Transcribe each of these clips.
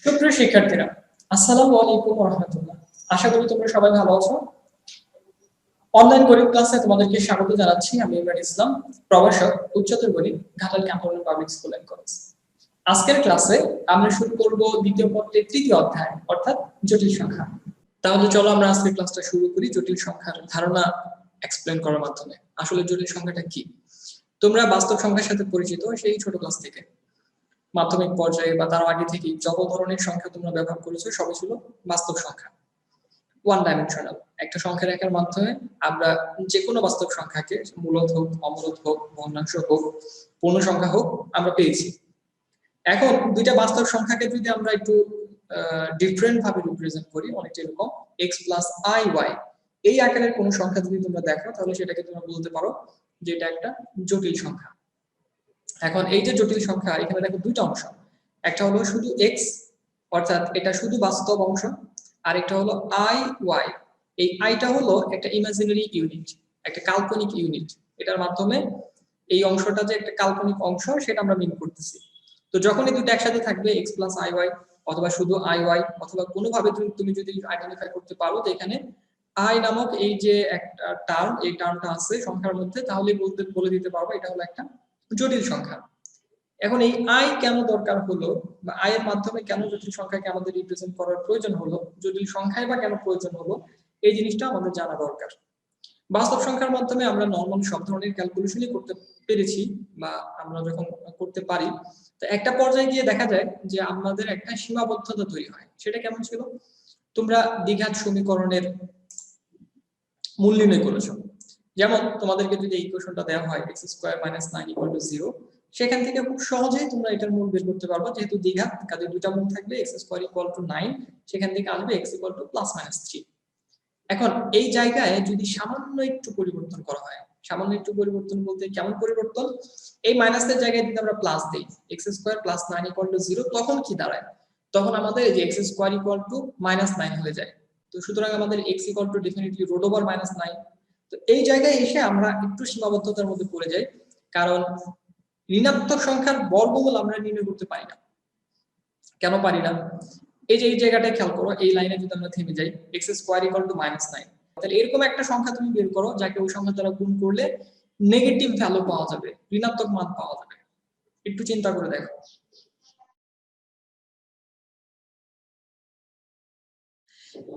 সুপ্রিয় শিক্ষার্থীরা, আসসালামু আলাইকুম ওয়া রাহমাতুল্লাহ। আশা করি তোমরা সবাই ভালো আছো। অনলাইন গণিত ক্লাসে তোমাদেরকে স্বাগত জানাচ্ছি। আমি ইমরান ইসলাম, প্রভাষক, উচ্চতর গণিত, Ghatal cantonment public school and college. আজকের ক্লাসে আমরা শুরু করব দ্বিতীয় পত্রের তৃতীয় অধ্যায়, অর্থাৎ জটিল সংখ্যা। তাহলে চলো আমরা আজকের ক্লাসটা শুরু করি জটিল সংখ্যার ধারণা এক্সপ্লেইন করার মাধ্যমে। আসলে জটিল সংখ্যাটা কি? তোমরা বাস্তব সংখ্যার সাথে পরিচিত সেই ছোট ক্লাস থেকে। মাধ্যমিক পর্যায়ে বা তার আগে থেকেই যত ধরনের সংখ্যা তোমরা ব্যবহার করেছো সবই ছিল বাস্তব সংখ্যা, ওয়ান ডাইমেনশনাল। একটা সংখ্যা রেখার মাধ্যমে আমরা যে কোনো বাস্তব সংখ্যাকে, মূলদ হোক, অমূলদ হোক, ভগ্নাংশ হোক, পূর্ণ সংখ্যা হোক, আমরা পেয়েছি। এখন দুইটা বাস্তব সংখ্যাকে যদি আমরা একটু ডিফারেন্ট ভাবে রিপ্রেজেন্ট করি, অনেকটা এরকম x প্লাস আই ওয়াই, এই আকারের কোনো সংখ্যা যদি তোমরা দেখো তাহলে সেটাকে তোমরা বলতে পারো যে এটা একটা জটিল সংখ্যা। এখন এই যে জটিল সংখ্যা, এখানে দেখো দুইটা অংশ, একটা হলো শুধু x, অর্থাৎ এটা শুধু বাস্তব অংশ, আর একটা হলো আই ওয়াই। এই আইটা হলো একটা ইমাজিনারি ইউনিট, একটা কাল্পনিক ইউনিট। এটার মাধ্যমে এই অংশটা যে একটা কাল্পনিক অংশ সেটা আমরা মিন করতেছি। তো যখন এই দুটো একসাথে থাকবে x প্লাস আই ওয়াই, অথবা শুধু আই ওয়াই, অথবা কোনোভাবে তুমি যদি আইডেন্টিফাই করতে পারো যে এখানে আই নামক এই যে একটা টার্ম, এই টার্মটা আছে সংখ্যার মধ্যে, তাহলে বলে দিতে পারবো এটা হলো একটা জটিল সংখ্যা। এখন এই আই কেন দরকার হলো, বা আই এর মাধ্যমে কেন জটিল সংখ্যাকে আমাদের রিপ্রেজেন্ট করার প্রয়োজন হলো, জটিল সংখ্যায় বা কেন প্রয়োজন হলো, এই জিনিসটা আমাদের জানা দরকার। বাস্তব সংখ্যার মাধ্যমে আমরা নরমাল সব ধরনের ক্যালকুলেশনই করতে পেরেছি, বা আমরা যখন করতে পারি, তো একটা পর্যায়ে গিয়ে দেখা যায় যে আমাদের একটা সীমাবদ্ধতা তৈরি হয়। সেটা কেমন ছিল? তোমরা দ্বিঘাত সমীকরণের মূল নির্ণয় করেছো। যেমন তোমাদেরকে যদি এই ইকুয়েশনটা দেওয়া হয় x square minus 9 equal to 0, সেখান থেকে খুব সহজেই তোমরা এটার মূল বের করতে পারবে। যেহেতু দ্বিঘাত, কাজে দুইটা মূল থাকবে, x স্কয়ার ইকুয়াল টু 9, সেখান থেকে আসবে x equal two plus minus 3। এখন এই জায়গায় যদি সামান্য একটু পরিবর্তন করা হয়, সামান্য একটু পরিবর্তন বলতে কেমন পরিবর্তন? এই মাইনাসের জায়গায় যদি আমরা প্লাস দেই, x square plus 9 equal to 0, তখন কি দাঁড়ায়? তখন আমাদের এই যে x square equal to minus 9 হয়ে যায়। তো সুতরাং আমাদের x equal to definitely root over minus 9। তো এই জায়গায় এসে আমরা একটু সীমাবদ্ধতার মধ্যে পড়ে যাই, কারণ ঋণাত্মক সংখ্যার বর্গমূল আমরা নির্ণয় করতে পারি না। কেন পারি না? এই যে এই জায়গাটায় খেয়াল করো, এই লাইনে যদি আমরা থেমে যাই, x square equal to minus 9, তাহলে এরকম একটা সংখ্যা তুমি বের করো যাকে ওই সংখ্যা দ্বারা গুণ করলে নেগেটিভ ভ্যালু পাওয়া যাবে, ঋণাত্মক মান পাওয়া যাবে। একটু চিন্তা করে দেখো।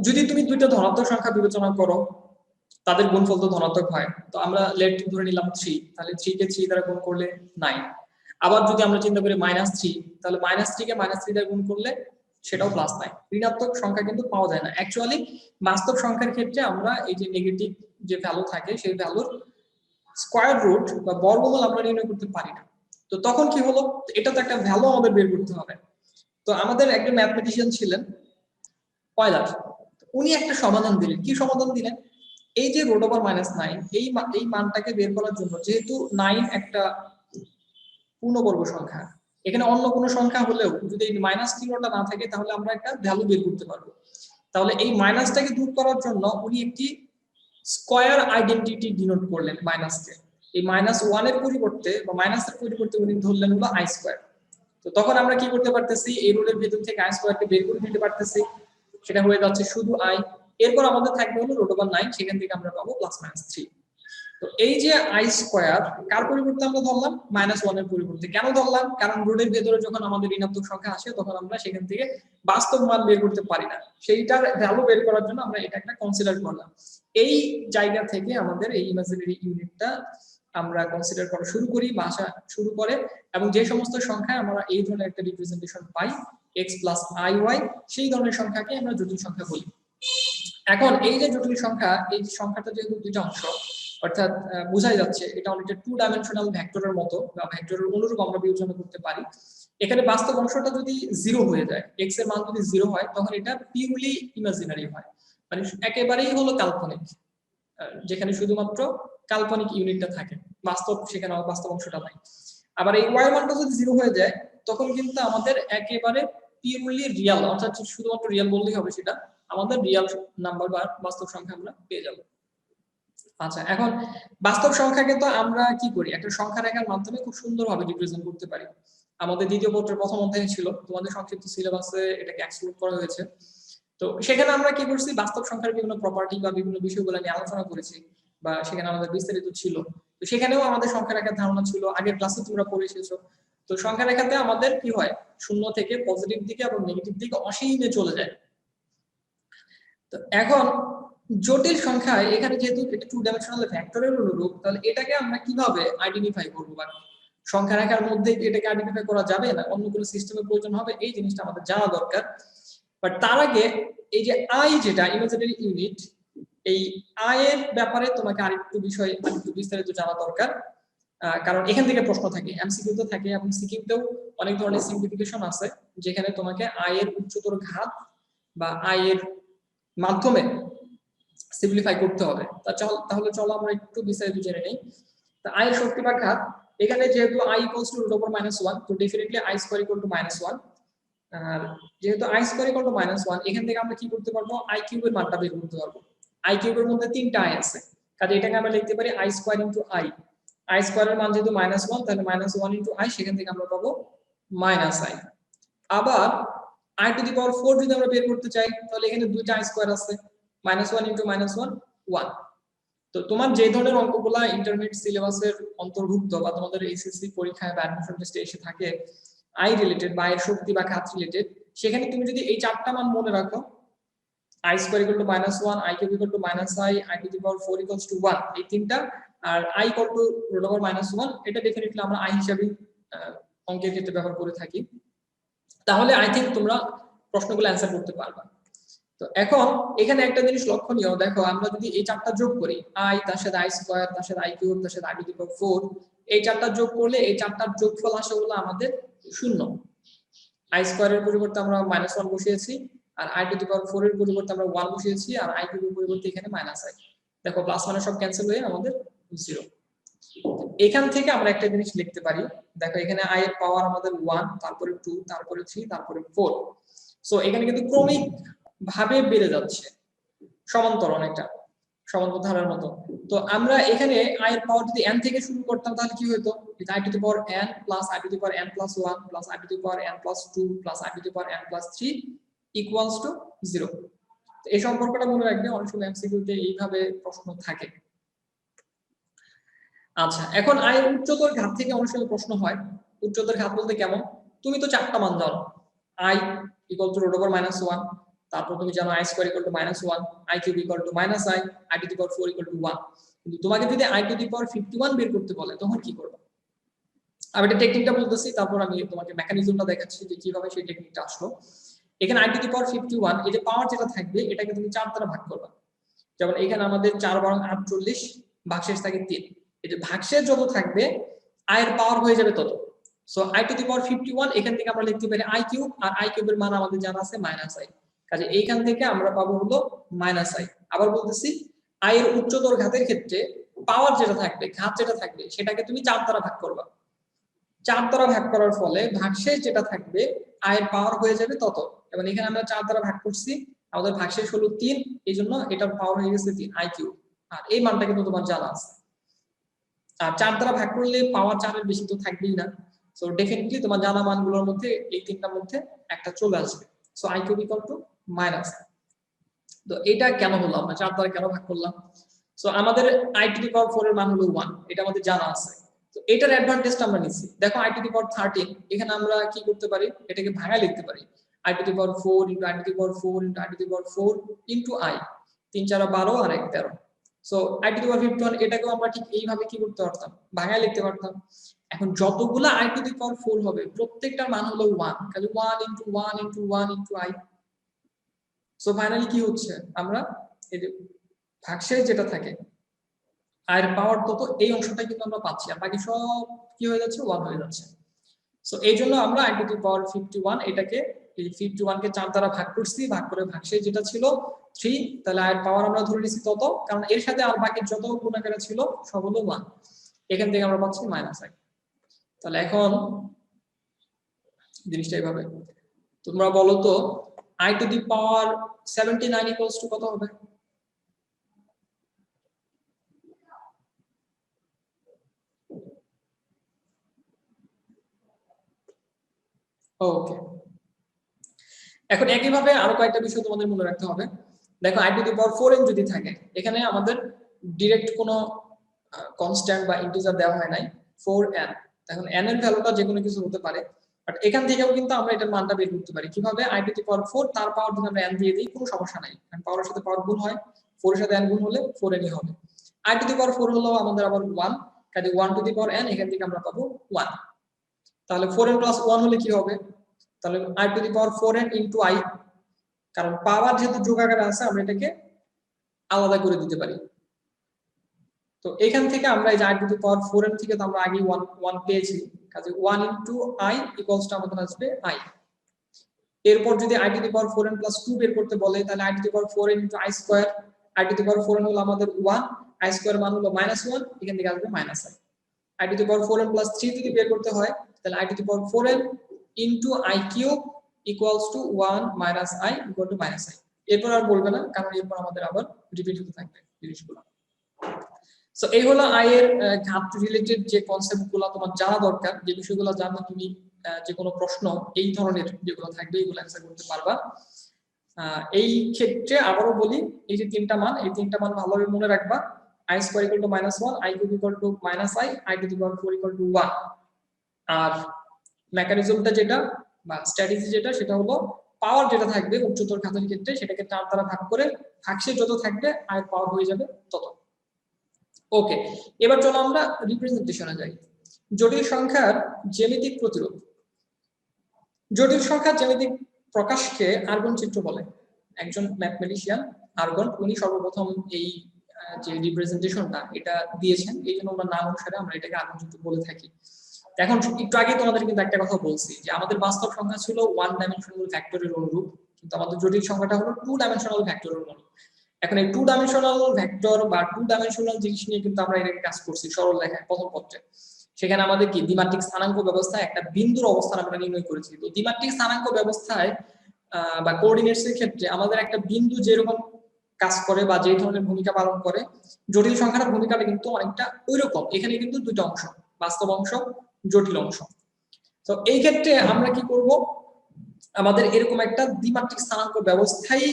যদি তুমি দুইটা ধনাত্মক সংখ্যা বিবেচনা করো, তাদের গুণফল তো ধনাত্মক হয়, তো আমরা লেট ধরে নিলাম 3, তাহলে 3 কে 3 দ্বারা গুণ করলে 9। আবার যদি আমরা চিন্তা করি -3, তাহলে -3 কে -3 দ্বারা গুণ করলে সেটাও +9। ঋণাত্মক সংখ্যা কিন্তু পাওয়া যায় না। অ্যাকচুয়ালি বাস্তব সংখ্যার ক্ষেত্রে আমরা এই যে নেগেটিভ যে ভ্যালু থাকে, সেই ভ্যালুর স্কয়ার রুট বা বর্গমূল আমরা নির্ণয় করতে পারি না। তো তখন কি হলো? এটা তো একটা ভ্যালু আমাদের বের করতে হবে। তো আমাদের একজন ম্যাথমেটিশিয়ান ছিলেন পয়লার, উনি একটা সমাধান দিলেন। কি সমাধান দিলেন? এই যে রুট ওভার মাইনাস 9, এই মানটাকে বের করার জন্য, যেহেতু 9 একটা পূর্ণবর্গ সংখ্যা, এখানে অন্য কোনো সংখ্যা হলেও যদি এই মাইনাস চিহ্নটা না থাকে তাহলে আমরা একটা ভ্যালু বের করতে পারবো। তাহলে এই মাইনাসটাকে দূর করার জন্য উনি একটি স্কয়ার আইডেন্টিটি ডিনোট করলেন মাইনাসকে। এই -1 এর পরিবর্তে বা মাইনাসের পরিবর্তে উনি ধরলেন হলো আই স্কয়ার। তো তখন আমরা কি করতে পারতেছি? এই রুটের ভেতর থেকে আই স্কয়ারকে বের করে দিতে পারতেছি, সেটা হয়ে যাচ্ছে শুধু আই। এরপর আমাদের থাকবে হলো রুট ওভার 9, সেখান থেকে আমরা পাবো +-3। তো এই যে আই স্কয়ার, কার পরিবর্তে আমরা ধরলাম? -1 এর পরিবর্তে। কেন ধরলাম? কারণ রুটের ভেতরে যখন আমাদের ঋণাত্মক সংখ্যা আসে তখন আমরা সেখান থেকে বাস্তব মান বের করতে পারি না, সেইটার ভ্যালু বের করার জন্য আমরা এটা একটা কনসিডার করলাম। এই জায়গা থেকে আমাদের এই ইমাজিনারি ইউনিটটা আমরা কনসিডার করা শুরু করি বা আসা শুরু করে, এবং যে সমস্ত সংখ্যায় আমরা এই ধরনের একটা রিপ্রেজেন্টেশন পাই x প্লাস আই ওয়াই, সেই ধরনের সংখ্যাকে আমরা জটিল সংখ্যা বলি। এখন এই যে জটিল সংখ্যা, এই সংখ্যাটা যেহেতু দুইটা অংশ, অর্থাৎ বোঝাই যাচ্ছে এটা অনেকটা টু ডাইমেনশনাল ভেক্টরের মতো বা ভেক্টরের অনুরূপ আমরা বিবেচনা করতে পারি। এখানে বাস্তব অংশটা যদি 0 হয়ে যায়, x এর মান যদি 0 হয়, তখন এটা পিউরলি ইমাজিনারি হয়, মানে একেবারেই হলো কাল্পনিক, যেখানে শুধুমাত্র কাল্পনিক ইউনিটটা থাকে, বাস্তব সেখানে বাস্তব অংশটা নাই। আবার এই y মানটা যদি 0 হয়ে যায়, তখন কিন্তু আমাদের একেবারে পিউরলি রিয়াল, অর্থাৎ শুধুমাত্র রিয়াল বললেই হবে, সেটা আমাদের রিয়াল নাম্বার বা বাস্তব সংখ্যা আমরা পেয়ে যাব। আচ্ছা, এখন বাস্তব সংখ্যাকে তো আমরা কি করি? একটা সংখ্যা রেখার মাধ্যমে খুব সুন্দরভাবে রিপ্রেজেন্ট করতে পারি। আমাদের দ্বিতীয় পত্রের প্রথম অধ্যায়ে ছিল, তোমাদের সংক্ষিপ্ত সিলেবাসে এটাকে এক্সক্লুড করা হয়েছে। তো সেখানে আমরা কি করছি, বাস্তব সংখ্যার বিভিন্ন প্রপার্টি বা বিভিন্ন বিষয়গুলো নিয়ে আলোচনা করেছি, বা সেখানে আমাদের বিস্তারিত ছিল। তো সেখানেও আমাদের সংখ্যা রেখার ধারণা ছিল, আগের ক্লাসে তোমরা পড়ে এসেছো। তো সংখ্যা রেখাতে আমাদের কি হয়, শূন্য থেকে পজিটিভ দিকে এবং নেগেটিভ দিকে অসীমে চলে যায়। তো এখন জটিল সংখ্যায় এখানে যেহেতু এটা টু ডাইমেনশনাল ভেক্টরের অনুরূপ, তাহলে এটাকে আমরা কিভাবে আইডেন্টিফাই করব, বা সংখ্যা রেখার মধ্যে এটাকে আইডেন্টিফাই করা যাবে না অন্য কোনো সিস্টেমের প্রয়োজন হবে, এই জিনিসটা আমাদের জানা দরকার। বাট তার আগে এই যে আই, যেটা ইমাজিনারি ইউনিট, এই আই এর ব্যাপারে তোমাকে আরেকটু বিষয় আরেকটু বিস্তারিত জানা দরকার। কারণ এখান থেকে প্রশ্ন থাকে, এমসিকিউ তে থাকে এবং সিকিউতেও অনেক ধরনের সিম্পলিফিকেশন আছে, যেখানে তোমাকে আই এর উচ্চতর ঘাত বা আই এর মাধ্যমে সিম্পলিফাই করতে হবে। তাহলে চলো আমরা একটু বিস্তারিত জেনে নেই। তা আই এর শক্তি বা ঘাত, এখানে যেহেতু i equals to root over -1, তো definitely i square equal to -1। আর যেহেতু i স্কয়ার ইকুয়াল টু -1, এখান থেকে আমরা কি করতে পারবো, i কিউব এর মানটা বের করতে পারবো। i কিউবের মধ্যে 3টা i আছে, কাজে এটাকে আমরা লিখতে পারি i square into i। i স্কয়ারের মান যেহেতু -1, তাহলে -1 ইনটু i, সেখান থেকে আমরা পাবো -i। আবার i টু দি পাওয়ার 4 যদি আমরা বের করতে চাই, তাহলে এখানে দুইটা i স্কয়ার আছে, -1 ইনটু -1 1। তো তোমার যে ধরনের অঙ্কগুলা ইন্টারমিডিয়েট সিলেবাসের অন্তর্ভুক্ত বা তোমাদের এইচএসসি পরীক্ষায় বা অ্যাডমিশন টেস্টে এসে থাকে আই রিলেটেড বা এর শক্তি বা ঘাত রিলেটেড, সেখানে তুমি যদি এই চারটা মান মনে রাখো, i square equal to -1, i cube equal to -i, i two the power 4 equals to 1, এই তিনটা, আর i equal to root over -1, এটা ডেফিনেটলি আমরা i হিসাবে অঙ্কের ক্ষেত্রে ব্যবহার করে থাকি। তাহলে আই থিংক তোমরা প্রশ্নগুলো অ্যানসার করতে পারবা। তো এখন এখানে একটা জিনিস লক্ষণীয়, দেখো আমরা যদি এই চারটা যোগ করি, i তার সাথে i স্কয়ার, তার সাথে i কিউব, তার সাথে i টু দি পাওয়ার 4, এই চারটা যোগ করলে এই চারটার যোগফল আসে হলো আমাদের শূন্য। i স্কয়ারের পরিবর্তে আমরা -1 বসিয়েছি, আর i টু দি পাওয়ার 4 এর পরিবর্তে আমরা 1 বসিয়েছি, আর i কিউবের পরিবর্তে এখানে -i। দেখো প্লাস মানে সব ক্যান্সেল হয়ে আমাদের 0। এখান থেকে আমরা একটা জিনিস লিখতে পারি, দেখো এখানে i এর পাওয়ার আমাদের 1, তারপরে 2, তারপরে 3, তারপরে 4। সো এখানে কিন্তু ক্রমিক ভাবে বেড়ে যাচ্ছে, সমান্তরাল, একটা সমান্তরাল ধারার মতো। তো আমরা এখানে i এর পাওয়ার যদি n থেকে শুরু করতাম, তাহলে কি হতো, i two the power n plus i two the power n plus 1 plus i two the power n plus 2 plus i two the power n plus 3 equals to 0। তো এই সম্পর্কটা মনে রাখবে, অনেক সময় এমসিকিউতে এইভাবে প্রশ্ন থাকে। আচ্ছা, এখন i এর উচ্চতর ঘাত থেকে অনেক সময় প্রশ্ন হয়, উচ্চতর ঘাত বলতে কেমন, তুমি তো চারটা মান জানো, i equal to root over -1, তারপর তুমি জানো i square equal to -1, i cube equal to -i, i two the power 4 equal to 1। কিন্তু তোমাকে যদি i টু দি পাওয়ার 51 বের করতে বলে, তখন কি করবে? আমি এটা টেকনিকটা বলতেছি, তারপর আমি তোমাকে মেকানিজমটা দেখাচ্ছি যে কিভাবে সেই টেকনিকটা আসলো। এখানে i টু দি পাওয়ার 51, এই যে পাওয়ার যেটা থাকবে, এটাকে তুমি 4 দ্বারা ভাগ করবে। যেমন এখানে আমাদের 4 × 48, ভাগশেষ থাকে 3। এই যে ভাগশেষ যত থাকবে, i এর পাওয়ার হয়ে যাবে তত। So i two the power 51, এখান থেকে আমরা লিখতে পারি i কিউব, আর i কিউবের মান আমাদের জানা আছে -i, কাজে এইখান থেকে আমরা পাবো হলো -i। আবার বলতেছি, i এর উচ্চতর ঘাতের ক্ষেত্রে পাওয়ার যেটা থাকবে, ঘাত যেটা থাকবে, সেটাকে তুমি 4 দ্বারা ভাগ করবা। 4 দ্বারা ভাগ করার ফলে ভাগশেষ যেটা থাকবে, i এর পাওয়ার হয়ে যাবে তত। এবং এখানে আমরা 4 দ্বারা ভাগ করছি, আমাদের ভাগশেষ হলো 3, এইজন্য এটার পাওয়ার হয়ে গেছে 3, i কিউব। আর এই মানটা কিন্তু তোমার জানা আছে। আর 4 দ্বারা ভাগ করলে পাওয়ার 4 এর বেশি তো থাকবেই না। সো ডেফিনিটলি তোমার জানা মানগুলোর মধ্যে এই তিনটার মধ্যে একটা চলে আসবে। So i cube equal to -i। তো এটা কেন হলো, আমরা 4 দ্বারা কেন ভাগ করলাম? সো আমাদের i টু দি পাওয়ার 4 এর মান হলো 1, এটা আমাদের জানা আছে। তো এটার অ্যাডভান্টেজটা আমরা নিছি। দেখো i টু দি পাওয়ার 13, এখানে আমরা কি করতে পারি, এটাকে ভাঙা লিখতে পারি, i two the power 4 * i two the power 4 * i two the power 4 * i, 3 4 12 আর 1 13। So i two the power 51, এটাকেও আমরা ঠিক এইভাবে কি করতে পারতাম, ভাঙা লিখতে পারতাম। এখন যতগুলা i টু দি পাওয়ার 4 হবে, প্রত্যেকটার মান হলো 1, তাহলে 1 * 1 * 1 * i। সো ফাইনালি কি হচ্ছে, আমরা এই যে ভাগশেষ যেটা থাকে, i এর পাওয়ার তত, এই অংশটা কিন্তু আমরা পাচ্ছি, আর বাকি সব কি হয়ে যাচ্ছে, 1 হয়ে যাচ্ছে। সো এই জন্য আমরা i টু দি পাওয়ার 51, এটাকে এই 51 কে 4 দ্বারা ভাগ করছি, ভাগ করে ভাগশেষ যেটা ছিল 3, তাহলে i এর পাওয়ার আমরা ধরে নিছি তত, কারণ এর সাথে আর বাকি যত গুণাকারে ছিল সব হলো 1। এখান থেকে আমরা পাচ্ছি -i। তাহলে এখন জিনিসটা এইভাবে, তোমরা বলো তো i two the power 79 equals to কত হবে? ওকে, এখন একইভাবে আরো কয়েকটা বিষয় তোমাদের মনে রাখতে হবে। দেখো i two the power 4n যদি থাকে, এখানে আমাদের ডিরেক্ট কোনো কনস্ট্যান্ট বা ইন্টিজার দেওয়া হয় নাই, 4n। এখন n এর ভ্যালুটা যে কোনো কিছু হতে পারে, বাট এখান থেকেও কিন্তু আমরা এটার মানটা বের করতে পারি কিভাবে, i টু দি পাওয়ার 4 তার পাওয়ার যদি আমরা n দিয়ে দিই কোনো সমস্যা নাই, কারণ পাওয়ারের সাথে পাওয়ার গুণ হয়, 4 এর সাথে n গুণ হলে 4n ই হবে। i টু দি পাওয়ার 4 হলো আমাদের আবার 1, কাজে 1 টু দি পাওয়ার n, এখান থেকে আমরা পাবো 1। তাহলে 4n প্লাস 1 হলে কি হবে, তাহলে i two the power 4n into i, কারণ পাওয়ার যেহেতু যোগ আকারে আছে আমরা এটাকে আলাদা করে দিতে পারি। তো এখান থেকে আমরা এই যে i two the power 4n থেকে তো আমরা আগে 1 পেয়েছি, কাজে 1 ইনটু i ইকুয়ালস টু আমাদের আসবে i। এরপর যদি i two the power 4n plus 2 বের করতে বলে, তাহলে i two the power 4n into i square, i two the power 4n হলো আমাদের 1, i স্কয়ার মান হলো -1, এখান থেকে আসবে -i। i two the power 4n plus 3 যদি বের করতে হয়, তাহলে i two the power 4n into i cube equals to 1 - i equal to -i। এরপর আর বলবে না, কারণ এরপর আমাদের আবার রিপিট হতে থাকবে জিনিসগুলো। সো এই হলো i এর ঘাত রিলেটেড যে কনসেপ্টগুলো তোমার জানা দরকার, যে বিষয়গুলো জানলে তুমি যে কোনো প্রশ্ন এই ধরনের যেগুলো থাকবে এগুলো অ্যানসার করতে পারবা। এই ক্ষেত্রে আবারও বলি, এই যে তিনটা মান, এই তিনটা মান ভালোভাবে মনে রাখবা। i square equal to -1, i cube equal to -i, i two the power 4 equal to 1। আর মেকানিজমটা যেটা বা স্ট্র্যাটেজি যেটা, সেটা হলো পাওয়ার যেটা থাকবে উচ্চতর ঘাতের ক্ষেত্রে সেটাকে 4 দ্বারা ভাগ করে ভাগশেষ যত থাকবে i এর পাওয়ার হয়ে যাবে তত। ওকে, এবার চলো আমরা রিপ্রেজেন্টেশনে যাই। জটিল সংখ্যার জ্যামিতিক প্রতিরূপ। জটিল সংখ্যার জ্যামিতিক প্রকাশকে আর্গন চিত্র বলে। একজন ম্যাথমেটিশিয়ান আর্গন, উনি সর্বপ্রথম এই যে রিপ্রেজেন্টেশনটা এটা দিয়েছেন, এই জন্য আমরা নাম অনুসারে আমরা এটাকে আর্গন চিত্র বলে থাকি। এখন একটু আগে তোমাদের কিন্তু একটা কথা বলছি যে আমাদের বাস্তব সংখ্যা ছিল 1 ডাইমেনশনাল ভেক্টরের অনুরূপ, কিন্তু আমাদের জটিল সংখ্যাটা হলো 2 ডাইমেনশনাল ভেক্টরের অনুরূপ। এখন এই 2 ডাইমেনশনাল ভেক্টর বা 2 ডাইমেনশনাল জিনিস নিয়ে কিন্তু আমরা এটাকে কাজ করছি সরল রেখায় প্রথম পত্রে। সেখানে আমাদের কি দ্বিমাত্রিক স্থানাঙ্ক ব্যবস্থায় একটা বিন্দুর অবস্থান আমরা নির্ণয় করেছি। তো দ্বিমাত্রিক স্থানাঙ্ক ব্যবস্থায় বা কোঅর্ডিনেটস এর ক্ষেত্রে আমাদের একটা বিন্দু যেরকম কাজ করে বা যে ধরনের ভূমিকা পালন করে, জটিল সংখ্যার ভূমিকাটা কিন্তু অনেকটা ওইরকম। এখানে কিন্তু দুটো অংশ, বাস্তব অংশ, জটিল অংশ। তো এই ক্ষেত্রে আমরা কি করব, আমাদের এরকম একটা দ্বিমাত্রিক স্থানাঙ্ক ব্যবস্থাই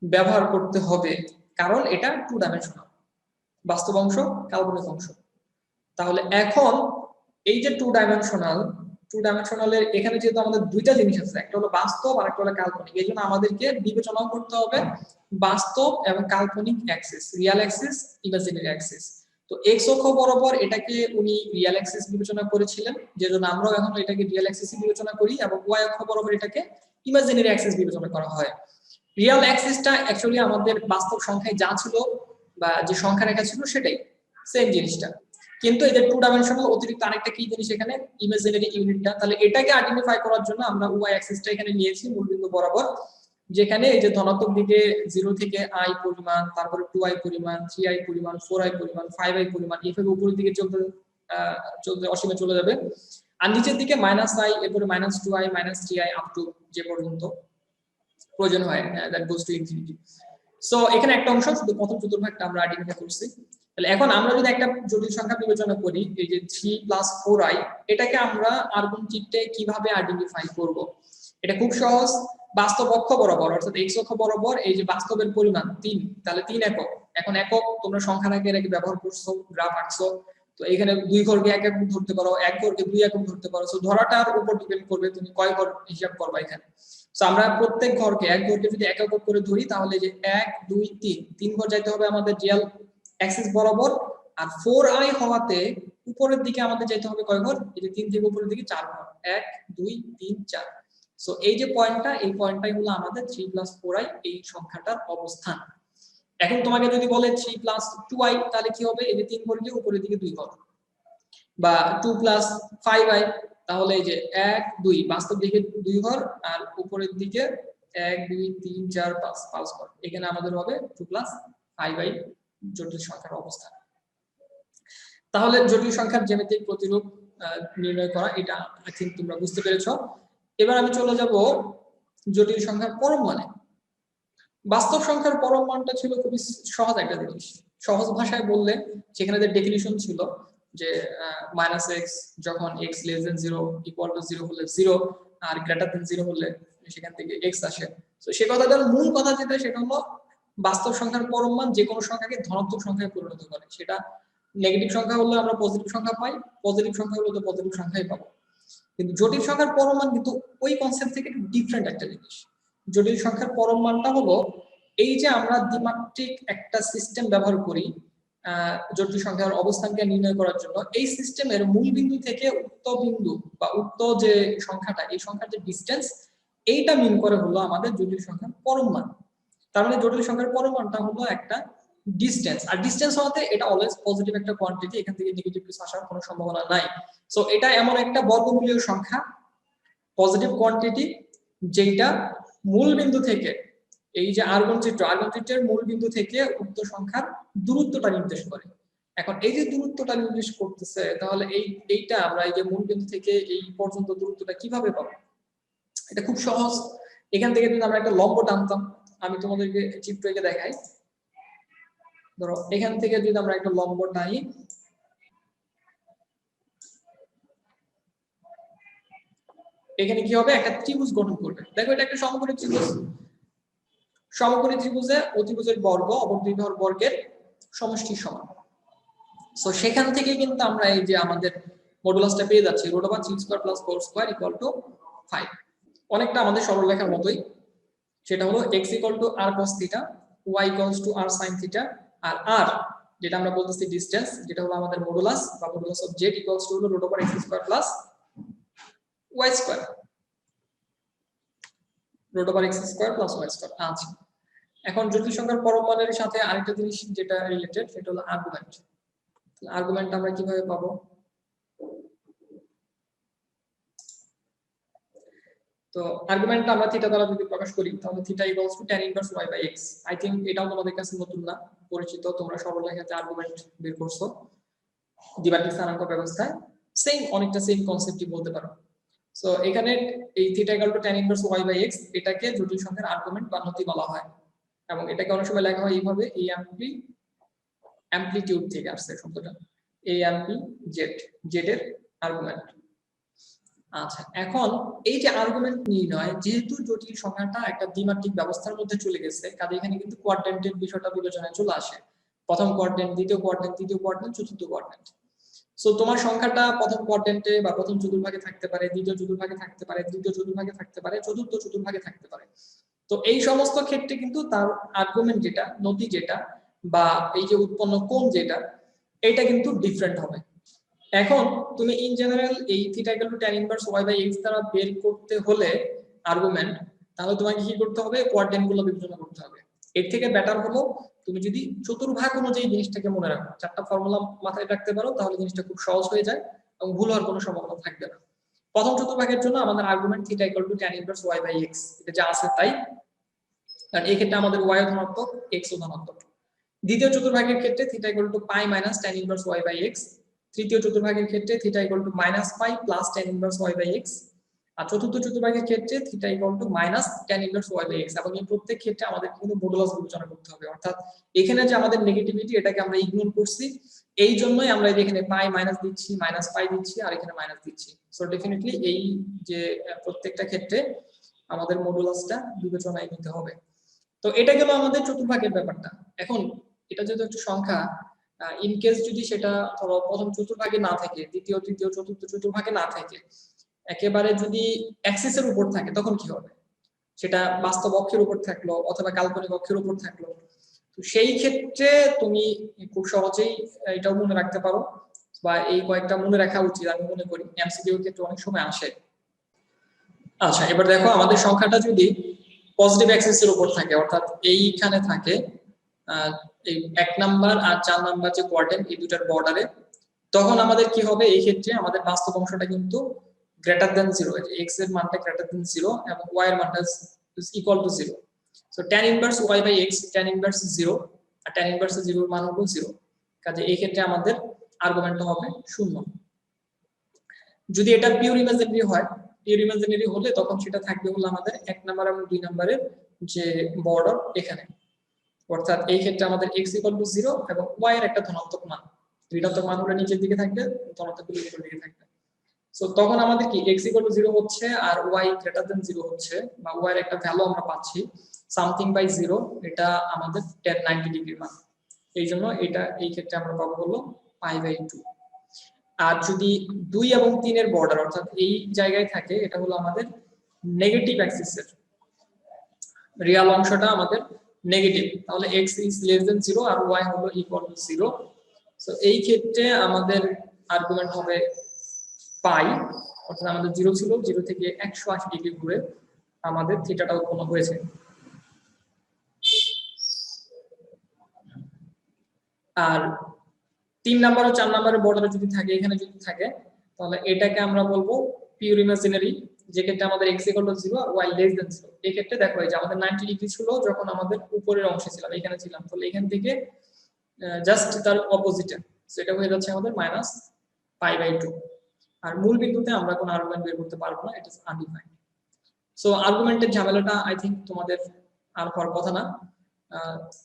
ব্যবহার করতে হবে, কারণ এটা 2 ডাইমেনশনাল, বাস্তব অংশ, কাল্পনিক অংশ। তাহলে এখন এই যে 2 ডাইমেনশনালের এখানে যেহেতু আমাদের দুইটা জিনিস আছে, একটা হলো বাস্তব আর একটা হলো কাল্পনিক, এই জন্য আমাদেরকে বিবেচনা করতে হবে বাস্তব এবং কাল্পনিক Axis, Real Axis, imaginary Axis. তো এক্স অক্ষ বরাবর এটাকে উনি রিয়াল অ্যাক্সিস বিবেচনা করেছিলেন, যেজন্য আমরাও এখন এটাকে রিয়াল অ্যাক্সিস বিবেচনা করি, এবং ওয়াই অক্ষ বরাবর এটাকে ইমাজিনারি অ্যাক্সিস বিবেচনা করা হয়। রিয়াল অ্যাক্সিসটা অ্যাকচুয়ালি আমাদের বাস্তব সংখ্যায় যা ছিল বা যে সংখ্যা রেখা ছিল সেটাই সেম জিনিসটা, কিন্তু এই যে 2 ডাইমেনশনাল অতিরিক্ত আরেকটা কি জিনিস এখানে, ইমাজিনারি ইউনিটটা। তাহলে এটাকে আইডেন্টিফাই করার জন্য আমরা ওয়াই অ্যাক্সিসটা এখানে নিয়েছি মূলবিন্দু বরাবর, যেখানে এই যে ধনাত্মক দিকে 0 থেকে i পরিমাণ, তারপরে 2i পরিমাণ, 3i পরিমাণ, 4i পরিমাণ, 5i পরিমাণ, এইভাবে উপরের দিকে চলতে চলতে অসীমে চলে যাবে। আর নিচের দিকে -i, এরপরে -2i, -3i আপ টু যে পর্যন্ত প্রয়োজন হয়, that goes to infinity. So এখানে একটা অংশ শুধু প্রথম চতুর্ভাগটা আমরা আইডেন্টিফাই করছি। তাহলে এখন আমরা যদি একটা জটিল সংখ্যা বিবেচনা করি, এই যে 3 + 4i, এটাকে আমরা আর্গন চিত্রে কিভাবে আইডেন্টিফাই করব? এটা খুব সহজ। বাস্তব অক্ষ বরাবর অর্থাৎ এক্স অক্ষ বরাবর এই যে বাস্তবের পরিমাণ 3, তাহলে 3 একক। এখন একক তোমরা সংখ্যা আকারে এটাকে ব্যবহার করছো, গ্রাফ আঁকছো, তো এখানে 2 ঘরকে 1 একক ধরতে পারো, 1 ঘরকে 2 একক ধরতে পারো। সো ধরাটার উপর ডিপেন্ড করবে তুমি কয় ঘর হিসাব করবা এখানে। সো আমরা প্রত্যেক ঘরকে, এক ঘরকে যদি এক একক করে ধরি, তাহলে যে 1 2 3 3 ঘর যাইতে হবে আমাদের রিয়াল অ্যাক্সিস বরাবর। আর 4i হওয়াতে উপরের দিকে আমাদের যেতে হবে কয় ঘর, এই যে 3 থেকে উপরের দিকে 4 ঘর, 1 2 3 4। সো এই যে পয়েন্টটা, এই পয়েন্টটাই হলো আমাদের 3 + 4i এই সংখ্যাটার অবস্থান। এখন তোমাকে যদি বলে 3 + 2i, তাহলে কি হবে, এই যে 3 ঘর দিয়ে উপরের দিকে 2 ঘর, বা 2 + 5i, তাহলে এই যে 1 2 বাস্তব দিকে 2 ঘর, আর উপরের দিকে 1 2 3 4 5 5 ঘর। এখানে আমাদের হবে 2 + 5i জটিল সংখ্যার অবস্থান। তাহলে জটিল সংখ্যার জ্যামিতিক প্রতিরূপ নির্ণয় করা, এটা আই থিংক তোমরা বুঝতে পেরেছো। এবার আমি চলে যাব জটিল সংখ্যার পরম মানে। বাস্তব সংখ্যার পরম মানটা ছিল খুবই সহজ একটা জিনিস। সহজ ভাষায় বললে সেখানে যে ডেফিনিশন ছিল যে -x যখন x <0 = 0 হলে 0, আর গ্রেটার দেন 0 হলে সেখান থেকে x আসে। তো সেই কথাটার মূল কথা যেটা সেটা হলো বাস্তব সংখ্যার পরম মান যে কোনো সংখ্যাকে ধনাত্মক সংখ্যায় পরিণত করে। সেটা নেগেটিভ সংখ্যা হলে আমরা পজিটিভ সংখ্যা পাই, পজিটিভ সংখ্যা হলে তো পজিটিভ সংখ্যাই পাবো। কিন্তু জটিল সংখ্যার পরম মান কিন্তু ওই কনসেপ্ট থেকে একটু ডিফারেন্ট একটা জিনিস। জটিল সংখ্যার পরম মানটা হলো এই যে আমরা দ্বিমাত্রিক একটা সিস্টেম ব্যবহার করি জটিল সংখ্যার অবস্থানকে নির্ণয় করার জন্য, এই সিস্টেমের মূল বিন্দু থেকে উক্ত বিন্দু বা উক্ত যে সংখ্যাটা, এই সংখ্যার যে ডিসটেন্স, এইটা মিন করে হলো আমাদের জটিল সংখ্যার পরম মান। তার মানে জটিল সংখ্যার পরম মানটা হলো একটা ডিসটেন্স, আর ডিসটেন্স হওয়াতে এটা অলওয়েজ পজিটিভ একটা কোয়ান্টিটি, এখান থেকে নেগেটিভ কিছু আসার কোনো সম্ভাবনা নাই। সো এটা এমন একটা বর্গমূলীয় সংখ্যা, পজিটিভ কোয়ান্টিটি, যেটা মূল বিন্দু থেকে এই যে আর্গন চিত্রের মূল বিন্দু থেকে উক্ত সংখ্যার দূরত্বটা নির্দেশ করে। এখন এই যে দূরত্বটা নির্দেশ করতেছে, তাহলে এইটা আমরা এই যে মূল বিন্দু থেকে এই পর্যন্ত দূরত্বটা কিভাবে পাবো? এটা খুব সহজ। এখান থেকে যদি আমরা একটা লম্ব টানতাম, আমি তোমাদেরকে চিত্র এঁকে দেখাই। ধরো এখান থেকে যদি আমরা একটা লম্ব টানি, এখানে কি হবে? একটা ত্রিভুজ গঠন করবে। দেখো এটা একটা সমকোণী ত্রিভুজ। সমকোণী ত্রিভুজে অতিভুজের বর্গ অপর দুই বাহুর বর্গের সমষ্টির সমান। সো সেখান থেকে কিন্তু আমরা এই যে আমাদের মডুলাসটা পেয়ে যাচ্ছি, √3² + 4² = 5। অনেকটা আমাদের সরলরেখার মতোই। সেটা হলো x = r cos θ, y = r sin θ, আর r যেটা আমরা বলতেছি ডিসটেন্স, যেটা হলো আমাদের মডুলাস বা modulus of z = √x² + y²। √x² + y²। আচ্ছা, এখন জটিল সংখ্যার পরম মানের সাথে আরেকটা জিনিস যেটা রিলেটেড, সেটা হলো আর্গুমেন্ট। আর্গুমেন্ট আমরা কিভাবে পাবো? তো আর্গুমেন্টটা আমরা থিটা দ্বারা যদি প্রকাশ করি, তাহলে theta = tan inverse y/x। I think এটাও তোমাদের কাছে নতুন না, পরিচিত। তোমরা সরলরেখাতে আর্গুমেন্ট বের করছো দ্বিমাত্রিক স্থানাঙ্ক ব্যবস্থায়, সেম অনেকটা সেম কনসেপ্টই বলতে পারো। সো এখানে এই থিটা = tan ইনভার্স y/x, এটাকে জটিল সংখ্যার আর্গুমেন্ট বা নতি বলা হয়, এবং এটাকে অনেক সময় লেখা হয় এইভাবে, এই অ্যাম্প্লিটিউড থেকে আসছে শব্দটা, এই জেড এর আর্গুমেন্ট। আচ্ছা, এখন এই যে আর্গুমেন্ট নির্ণয়, যেহেতু জটিল সংখ্যাটা একটা দ্বিমাত্রিক ব্যবস্থার মধ্যে চলে গেছে, কাজে এখানে কিন্তু কোয়াড্রেন্টের বিষয়টা বিবেচনায় চলে আসে। প্রথম কোয়াড্রেন্ট, দ্বিতীয় কোয়াড্রেন্ট, তৃতীয় কোয়াড্রেন্ট, চতুর্থ কোয়াড্রেন্ট। সো তোমার সংখ্যাটা প্রথম কোয়াড্রেন্টে বা প্রথম চতুর্ভাগে থাকতে পারে, দ্বিতীয় চতুর্ভাগে থাকতে পারে, তৃতীয় চতুর্ভাগে থাকতে পারে, চতুর্থ চতুর্ভাগে থাকতে পারে। তো এই সমস্ত ক্ষেত্রে কিন্তু তার আর্গুমেন্ট যেটা, নতি যেটা, বা এই যে উৎপন্ন কোণ যেটা, এটা কিন্তু ডিফারেন্ট হবে। এখন তুমি ইন জেনারেল এই থিটা = tan ইনভার্স y/x দ্বারা বের করতে হলে আর্গুমেন্ট, তাহলে তোমাকে কি করতে হবে? কোয়াড্রেন্ট গুলো বিবেচনা করতে হবে। এর থেকে বেটার হলো তুমি যদি চতুর্ভাগ অনুযায়ী জিনিসটাকে মনে রাখো, চারটা ফর্মুলা মাথায় রাখতে পারো, তাহলে জিনিসটা খুব সহজ হয়ে যায় এবং ভুল হওয়ার কোনো সম্ভাবনা থাকবে না। প্রথম চতুর্ভাগের জন্য আমাদের argument theta = tan inverse y/x, এটা যা আছে তাই, কারণ এই ক্ষেত্রে আমাদের y ধনাত্মক, x ও ধনাত্মক। দ্বিতীয় চতুর্ভাগের ক্ষেত্রে থিটা = π - tan ইনভার্স y/x। তৃতীয় চতুর্ভাগের ক্ষেত্রে থিটা = -π + tan ইনভার্স y/x। আর চতুর্থ চতুর্ভাগের ক্ষেত্রে থিটা = tan ইনভার্স y/x। এবং এই প্রত্যেক ক্ষেত্রে আমাদের কিন্তু মডুলাস বিবেচনা করতে হবে, অর্থাৎ এখানে যে আমাদের নেগেটিভিটি, এটাকে আমরা ইগনোর করছি, এই জন্যই আমরা এখানে π মাইনাস দিচ্ছি, -π দিচ্ছি, আর এখানে মাইনাস দিচ্ছি। সো ডেফিনেটলি এই যে প্রত্যেকটা ক্ষেত্রে আমাদের মডুলাসটা বিবেচনায় নিতে হবে। তো এটা গেল আমাদের চতুর্ভাগের ব্যাপারটা। এখন এটা যেহেতু একটা সংখ্যা, ইন কেস যদি সেটা ধরো প্রথম চতুর্ভাগে না থাকে, দ্বিতীয় তৃতীয় চতুর্থ চতুর্ভাগে না থাকে, একেবারে যদি অ্যাক্সিসের উপর থাকে, তখন কি হবে? সেটা বাস্তব অক্ষের উপর থাকলো অথবা কাল্পনিক অক্ষের উপর থাকলো। তো সেই ক্ষেত্রে তুমি খুব সহজেই এটাও মনে রাখতে পারো, বা এই কয়েকটা মনে রাখা উচিত, আমি মনে করি এমসিকিউ এর ক্ষেত্রে অনেক সময় আসে। আচ্ছা, এবার দেখো আমাদের সংখ্যাটা যদি পজিটিভ অ্যাক্সিসের উপর থাকে, অর্থাৎ এইখানে থাকে, এই 1 নাম্বার আর 4 নাম্বার যে কোয়াড্রেন্ট, এই দুটার বর্ডারে, তখন আমাদের কি হবে? এই ক্ষেত্রে আমাদের বাস্তব অংশটা কিন্তু গ্রেটার দ্যান 0, x এর মানটা গ্রেটার দ্যান 0 এবং y এর মানটা equal to 0। So tan inverse y/x, tan inverse 0, আর tan ইনভার্স 0 এর মান হলো 0। কাজে এই ক্ষেত্রে আমাদের আর্গুমেন্টটা হবে 0। যদি এটা পিওর ইমাজিনারি হয়, পিওর ইমাজিনারি হলে তখন সেটা থাকবে হলো আমাদের 1 নাম্বার এবং 2 নাম্বারের যে বর্ডার এখানে, অর্থাৎ এই ক্ষেত্রে আমাদের x = 0 এবং y এর একটা ধনাত্মক মান। ঋণাত্মক মান হলে নিচের দিকে থাকবে, ধনাত্মক হলে উপরের দিকে থাকবে। সো তখন আমাদের কি x = 0 হচ্ছে আর y > 0 হচ্ছে, বা y এর একটা ভ্যালু আমরা পাচ্ছি সামথিং বাই 0, এটা আমাদের tan 90 ডিগ্রি মান। এই জন্য এটা এই ক্ষেত্রে আমরা পাবো হলো π/2। আর যদি 2 এবং 3 এর বর্ডার অর্থাৎ এই জায়গায় থাকে, এটা হলো আমাদের নেগেটিভ অ্যাক্সিসের রিয়াল অংশটা আমাদের নেগেটিভ, তাহলে x is less than 0 আর y হলো equal to 0। সো এই ক্ষেত্রে আমাদের আর্গুমেন্ট হবে পাই, অর্থাৎ আমাদের 0 ছিল, 0 থেকে 180 ডিগ্রি ঘুরে আমাদের থিটাটা উৎপন্ন হয়েছে। আর 3 নাম্বার ও 4 নাম্বারের বর্ডারে যদি থাকে, এখানে যদি থাকে, তাহলে এটাকে আমরা বলবো পিওর ইমাজিনারি, যে ক্ষেত্রে আমাদের x = 0 আর y less than 0। এই ক্ষেত্রে দেখো এই যে আমাদের 90 ডিগ্রি ছিল যখন আমাদের উপরের অংশে ছিলাম, এখানে ছিলাম, তাহলে এখান থেকে জাস্ট তার অপোজিটে, সেটা হয়ে যাচ্ছে আমাদের -π/2। আর মূল বিন্দুতে আমরা কোনো আর্গুমেন্ট বের করতে পারবো না, এটা আনডিফাইন্ড। সো আর্গুমেন্টের ঝামেলাটা আই থিংক তোমাদের আর হওয়ার কথা না।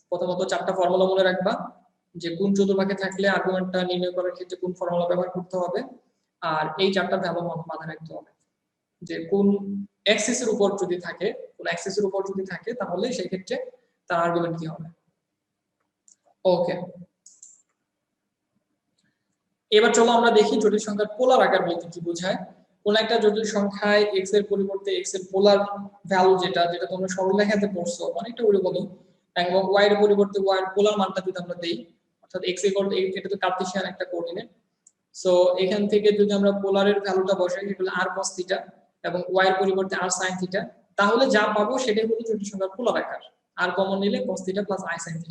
প্রথমত 4টা ফর্মুলা মনে রাখবা, যে কোন চতুর্ভাগে থাকলে আর্গুমেন্টটা নির্ণয় করার ক্ষেত্রে কোন ফর্মুলা ব্যবহার করতে হবে, আর এই 4টা ভ্যালু মাথায় রাখতে হবে, যে কোন অ্যাক্সিসের উপর যদি থাকে, কোন অ্যাক্সিসের উপর যদি থাকে তাহলে সেই ক্ষেত্রে তার আর্গুমেন্ট কি হবে। ওকে, এবার চলো আমরা দেখি জটিল সংখ্যার পোলার আকার বলতে কি বোঝায়। কোন একটা জটিল সংখ্যায় x এর পরিবর্তে x এর পোলার ভ্যালু যেটা তোমরা সরলরেখাতে পড়ছো অনেকটা ওরকমই, এবং y এর পরিবর্তে y এর পোলার মানটা যদি আমরা দেই, অর্থাৎ x = এটা তো কার্টেসিয়ান একটা কোঅর্ডিনেট। সো এখান থেকে যদি আমরা পোলারের ভ্যালুটা বসাই, এটা হলো r cos θ, এবং y এর পরিবর্তে r sin θ, তাহলে যা পাবো সেটাই হলো জটিল সংখ্যার পোলার আকার। আর কমন নিলে cos θ + i sin θ।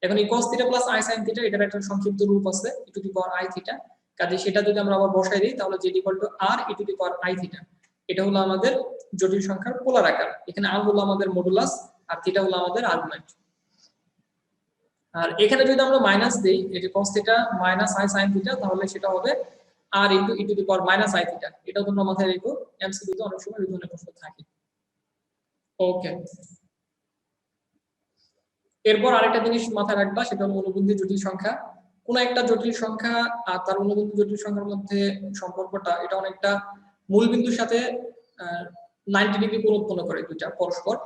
এখন এই cos θ + i sin θ এটার একটা সংক্ষিপ্ত রূপ আছে e⁻i θ, কাজে সেটা যদি আমরা আবার বসাই দিই তাহলে z = r e⁻i θ। এটা হলো আমাদের জটিল সংখ্যার পোলার আকার। এখানে r হলো আমাদের মডুলাস আর θ হলো আমাদের আর্গুমেন্ট। আর এখানে যদি আমরা মাইনাস দেই, এই যে cos θ - i sin θ, তাহলে সেটা হবে r e⁻i θ। এটা তোমরা মাথায় রেখো, এমসিকিউ তে অনেক সময় এই ধরনের প্রশ্ন থাকে। ওকে, এরপর আরেকটা জিনিস মাথায় রাখবা, সেটা হলো অনুবন্ধী জটিল সংখ্যা। কোন একটা জটিল সংখ্যা আর তার অনুবন্ধী জটিল সংখ্যার মধ্যে সম্পর্কটা, এটা অনেকটা মূল বিন্দুর সাথে 90 ডিগ্রি কোণ উৎপন্ন করে দুইটা পরস্পর।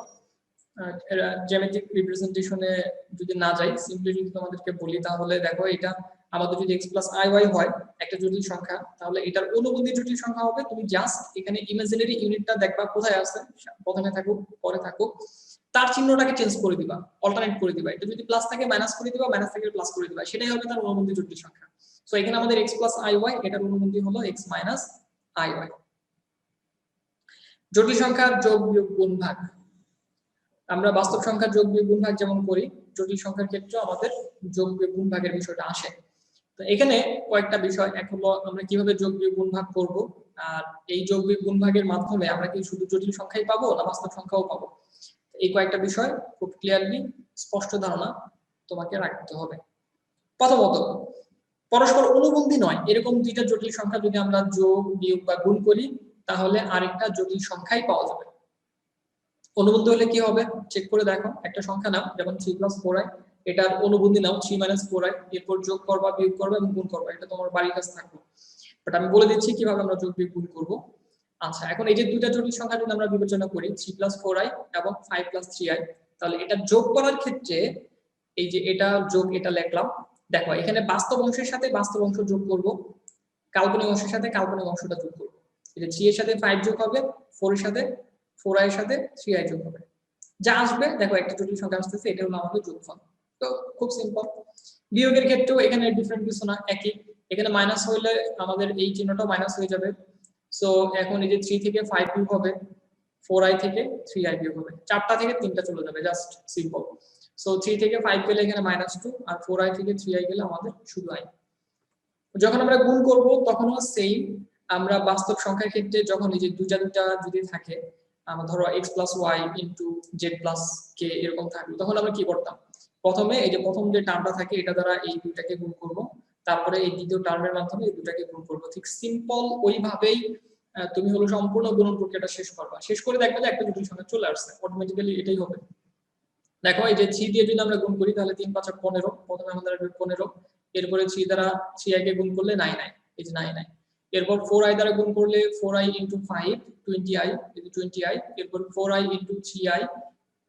জ্যামিতিক রিপ্রেজেন্টেশনে যদি না যাই, সিম্পলি যদি তোমাদেরকে বলি, তাহলে দেখো এটা আমাদের যদি x + iy হয় একটা জটিল সংখ্যা, তাহলে এটার অনুবন্ধী জটিল সংখ্যা হবে, তুমি জাস্ট এখানে ইমাজিনারি ইউনিটটা দেখবা কোথায় আছে, প্রথমে থাকুক পরে থাকুক, তার চিহ্নটাকে চেঞ্জ করে দিবা, অল্টারনেট করে দিবা। এটা যদি প্লাস থাকে মাইনাস করে দিবা, মাইনাস থেকে প্লাস করে দিবা, সেটাই হবে তার অনুবন্ধী জটিল সংখ্যা। সো এখানে আমাদের x + iy, এটার অনুবন্ধী হলো x - iy। জটিল সংখ্যার যোগ বিয়োগ গুণ ভাগ, আমরা বাস্তব সংখ্যার যোগ বিয়োগ গুণ ভাগ যেমন করি, জটিল সংখ্যার ক্ষেত্রে আমাদের যোগ বিয়োগ গুণ ভাগের বিষয়টা আসে। তো এখানে কয়েকটা বিষয়, এক হলো আমরা কিভাবে যোগ বিয়োগ গুণ ভাগ করব, আর এই যোগ বিয়োগ গুণ ভাগের মাধ্যমে আমরা কি শুধু জটিল সংখ্যাই পাবো না বাস্তব সংখ্যাও পাবো, এই কয়েকটা বিষয় খুব ক্লিয়ারলি স্পষ্ট ধারণা তোমাকে রাখতে হবে। প্রথমত, পরস্পর অনুবন্ধী নয় এরকম দুইটা জটিল সংখ্যা যদি আমরা যোগ বিয়োগ বা গুণ করি, তাহলে আরেকটা জটিল সংখ্যাই পাওয়া যাবে। অনুবন্ধী হলে কি হবে চেক করে দেখো, একটা সংখ্যা নাও, যেমন 3 + 4i, এটার অনুবন্ধী নাও 3 - 4i, এরপর যোগ করবা, বিয়োগ করবা এবং গুণ করবা, এটা তোমার বাড়ির কাছে থাকবে। বাট আমি বলে দিচ্ছি কিভাবে আমরা যোগ বিয়োগ গুণ করব। আচ্ছা, এখন এই যে দুইটা জটিল সংখ্যা যদি আমরা বিবেচনা করি 3 + 4i এবং 5 + 3i, তাহলে এটা যোগ করার ক্ষেত্রে এই যে এটা যোগ, এটা লিখলাম, দেখো এখানে বাস্তব অংশের সাথে বাস্তব অংশ যোগ করব, কাল্পনিক অংশের সাথে কাল্পনিক অংশটা যোগ করব। এই যে 3 এর সাথে 5 যোগ হবে, 4 এর সাথে 4i এর সাথে 3i যোগ হবে, যা আসবে দেখো একটা জটিল সংখ্যা আসতেছে, এটা হলো আমাদের যোগফল। তো খুব সিম্পল। বিয়োগের ক্ষেত্রেও এখানে ডিফারেন্ট কিছু না, একই। এখানে মাইনাস হইলে আমাদের এই চিহ্নটাও মাইনাস হয়ে যাবে। সো এখন এই যে 3 থেকে 5 বিয়োগ হবে, 4i থেকে 3i বিয়োগ হবে, 4টা থেকে 3টা চলে যাবে, জাস্ট সিম্পল। সো 3 থেকে 5 গেলে এখানে -2, আর 4i থেকে 3i গেলে আমাদের শুধু i। যখন আমরা গুণ করব তখনও সেম, আমরা বাস্তব সংখ্যার ক্ষেত্রে যখন এই যে দুইটা যদি থাকে, আমরা ধরো x + y * z + k এরকম থাকবে, তখন আমরা কি করতাম, প্রথমে এই যে প্রথম যে টার্মটা থাকে এটা দ্বারা এই দুইটাকে গুণ করব, তারপরে এই দ্বিতীয় টার্মের মাধ্যমে এই দুটাকে গুণ করব। ঠিক সিম্পল ওইভাবেই তুমি হলো সম্পূর্ণ গুণন প্রক্রিয়াটা শেষ করবা, শেষ করে দেখবে যে একটা জটিল সংখ্যা চলে আসছে, অটোমেটিক্যালি এটাই হবে। দেখো এই যে 3 দিয়ে যদি আমরা গুণ করি তাহলে 3 × 5 = 15, প্রথমে আমাদের আসবে 15, এরপরে 3 দ্বারা 3i কে গুণ করলে 9i, এই যে 9i, এরপর 4i দ্বারা গুণ করলে 4i ইনটু 5 20i, 20i, এরপর 4i into 3i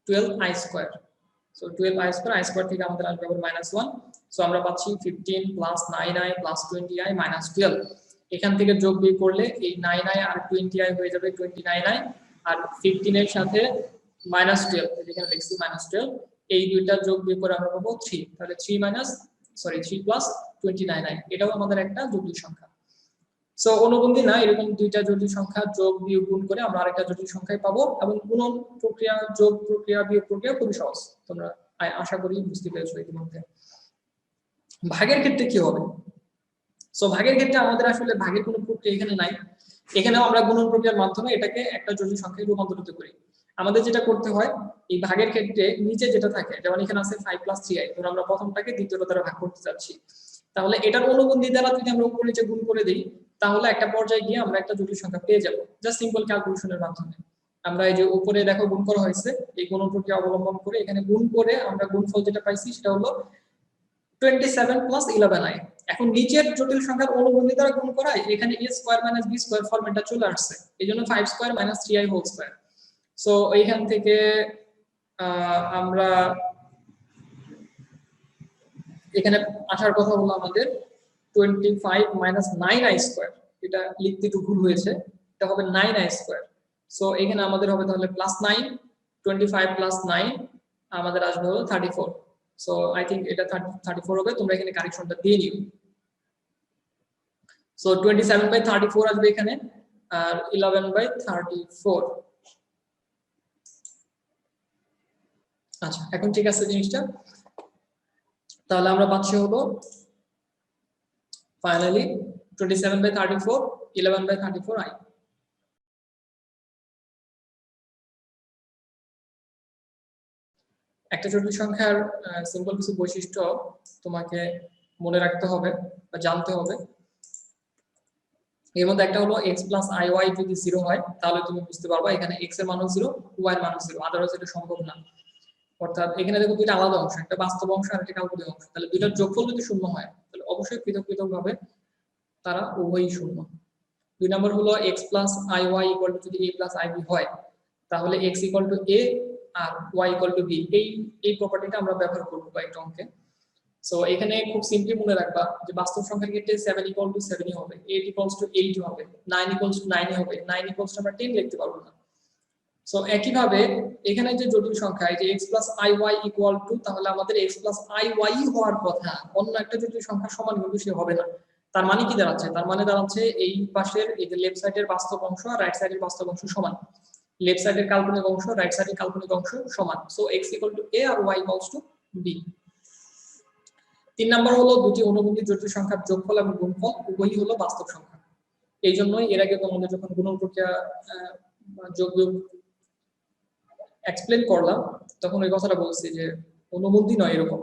12i square. So 12i square, i square থেকে আমাদের আসবে আবার -1। সো আমরা পাচ্ছি 15 plus 9i plus 20i minus 12। এখান থেকে যোগ বিয়োগ করলে এই 9i আর 20i হয়ে যাবে 29i, আর 15 এর সাথে -12, এখানে লিখছি -12, এই দুইটা যোগ বিয়োগ করে আমরা পাবো 3। তাহলে 3 প্লাস 29i, এটাও আমাদের একটা জটিল সংখ্যা। সো অনুবন্ধী না, এরকম দুইটা জটিল সংখ্যা যোগ বিয়োগ গুণ করে আমরা আরেকটা জটিল সংখ্যায় পাবো। এবং গুণন প্রক্রিয়া, যোগ প্রক্রিয়া, বিয়োগ প্রক্রিয়া খুবই সহজ, তোমরা আশা করি বুঝতে পেরেছো ইতিমধ্যে। ভাগের ক্ষেত্রে কি হবে? সো ভাগের ক্ষেত্রে আমাদের আসলে ভাগের কোনো প্রক্রিয়া এখানে নাই। এখানেও আমরা গুণন প্রক্রিয়ার মাধ্যমে এটাকে একটা জটিল সংখ্যায় রূপান্তরিত করি। আমাদের যেটা করতে হয়, এই ভাগের ক্ষেত্রে নিচে যেটা থাকে, যেমন এখানে আছে 5 প্লাস 3i, ধরো আমরা প্রথমটাকে দ্বিতীয়টা দ্বারা ভাগ করতে যাচ্ছি, তাহলে এটার অনুবন্ধী দ্বারা যদি আমরা উপরে নিচে গুণ করে দিই, তাহলে একটা পর্যায়ে গিয়ে আমরা একটা জটিল সংখ্যা পেয়ে যাব, জাস্ট সিম্পল ক্যালকুলেশনের মাধ্যমে। আমরা এই যে উপরে দেখো গুণ করা হয়েছে, এই গুণন প্রক্রিয়া অবলম্বন করে এখানে গুণ করে আমরা গুণফল যেটা পাইছি সেটা হলো 27 প্লাস 11i। এখন নিচের জটিল সংখ্যার অনুবন্ধী দ্বারা গুণ করায় এখানে a square minus b square ফরম্যাটটা চলে আসছে, এইজন্য 5 square minus 3i whole square. So এইখান থেকে আমরা এখানে আসার কথা হলো আমাদের 25 মাইনাস 9i স্কয়ার, এটা লিখতে একটু ভুল হয়েছে, এটা হবে 9i স্কয়ার। সো এখানে আমাদের হবে তাহলে প্লাস 9, 25 প্লাস 9 আমাদের আসবে হলো 34। সো আই থিংক এটা 34 হবে, তোমরা এখানে কারেকশনটা দিয়ে নিও। সো 27/34 আসবে এখানে, আর 11/34। আচ্ছা, এখন ঠিক আছে জিনিসটা। তাহলে আমরা পাচ্ছি হলো ফাইনালি 27/34, 11/34i। একটা জটিল সংখ্যার সিম্পল কিছু বৈশিষ্ট্য তোমাকে মনে রাখতে হবে বা জানতে হবে। এর মধ্যে একটা হলো x প্লাস iy যদি 0 হয়, তাহলে তুমি বুঝতে পারবা এখানে x এর মানও 0, y এর মানও 0, আদারওয়াইজ এটা সম্ভব না। অর্থাৎ এখানে দেখো দুইটা আলাদা অংশ, একটা বাস্তব অংশ আর একটা কাল্পনিক অংশ, তাহলে দুইটার যোগফল যদি শূন্য হয়, তাহলে অবশ্যই পৃথক পৃথক ভাবে তারা উভয়ই শূন্য। 2 নম্বর হলো x plus iy equal to যদি a প্লাস ib হয়, তাহলে x ইকুয়াল টু a আর y ইকুয়াল টু b, এই প্রপার্টিটা আমরা ব্যবহার করব কয়েকটা অঙ্কে। সো এখানে খুব সিম্পলি মনে রাখবা যে বাস্তব সংখ্যার ক্ষেত্রে 7 ইকুয়াল টু 7 হবে, 8 ইকুয়ালস টু 8 হবে, 9 ইকুয়ালস টু 9 হবে, 9 ইকুয়ালস টু আমরা 10 লিখতে পারবো না। সো একইভাবে এখানে যে জটিল সংখ্যা এই যে x plus iy equal two, তাহলে আমাদের x প্লাস iy হওয়ার কথা, অন্য একটা জটিল সংখ্যা সমান কিন্তু সে হবে না। তার মানে কি দাঁড়াচ্ছে? তার মানে দাঁড়াচ্ছে এই পাশের এই যে লেফট সাইডের বাস্তব অংশ আর রাইট সাইডের বাস্তব অংশ সমান, লেফট সাইডের কাল্পনিক অংশ রাইট সাইডের কাল্পনিক অংশ সমান। So x equal to a আর y equals to b। 3 number হলো দুটি অনুবন্ধী জটিল সংখ্যার যোগফল এবং গুণফল উভয়ই হলো বাস্তব সংখ্যা। এই জন্যই এর আগে তোমাদের যখন গুণন প্রক্রিয়া যোগ বিয়োগ এক্সপ্লেন করলাম, তখন ওই কথাটা বলছি যে অনুবন্ধী নয় এরকম।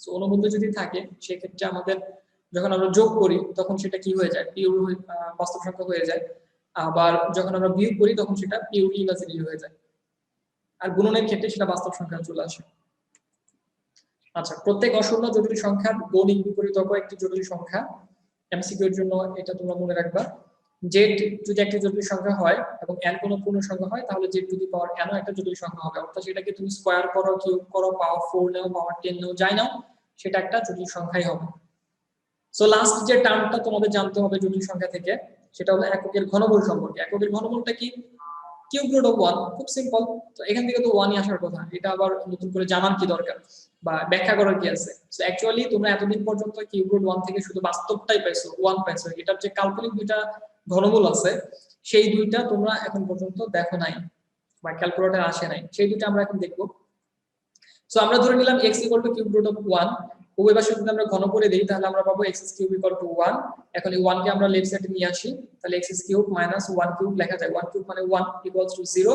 সো অনুবন্ধী যদি থাকে সেক্ষেত্রে আমাদের যখন আমরা যোগ করি তখন সেটা কি হয়ে যায়, পিওর বাস্তব সংখ্যা হয়ে যায়। আবার যখন আমরা বিয়োগ করি তখন সেটা পিওরলি ইমাজিনারি হয়ে যায়। আর গুণনের ক্ষেত্রে সেটা বাস্তব সংখ্যা চলে আসে। আচ্ছা, প্রত্যেক অশূন্য জটিল সংখ্যার গৌণিক বিপরীতক একটি জটিল সংখ্যা। এমসিকিউ এর জন্য এটা তোমরা মনে রাখবা। z যদি একটা জটিল সংখ্যা হয় এবং n কোনো পূর্ণ সংখ্যা হয়, তাহলে z two the power n ও একটা জটিল সংখ্যা হবে। অর্থাৎ সেটাকে তুমি স্কয়ার করো, কিউব করো, পাওয়ার 4 নাও, পাওয়ার 10 নাও, যাই নাও, সেটা একটা জটিল সংখ্যাই হবে। সো লাস্ট যে টার্মটা তোমাদের জানতে হবে জটিল সংখ্যা থেকে, সেটা হলো এককের ঘনমূল সম্পর্কে। এককের ঘনমূলটা কি? কিউব রুট অফ 1, খুব সিম্পল। তো এখান থেকে তো 1ই আসার কথা, এটা আবার নতুন করে জানার কি দরকার বা ব্যাখ্যা করার কি আছে? সো অ্যাকচুয়ালি তোমরা এতদিন পর্যন্ত কিউব রুট 1 থেকে শুধু বাস্তবটাই পাইছো, 1 পাইছো। এটার যে কাল্পনিক দুইটা ঘনমূল আছে সেই দুইটা তোমরা এখন পর্যন্ত দেখো নাই বা ক্যালকুলেটরে আসে নাই, সেই দুইটা আমরা এখন দেখব। সো আমরা ধরে নিলাম x equal to cube root of 1, উভয় পাশে যদি আমরা ঘন করে দেই তাহলে আমরা পাবো x কিউব ইকুয়াল টু 1। এখন এই 1 কে আমরা লেফট সাইডে নিয়ে আসি, তাহলে x কিউব মাইনাস 1 কিউব লেখা যায়, 1 কিউব মানে 1 ইকুয়ালস টু 0।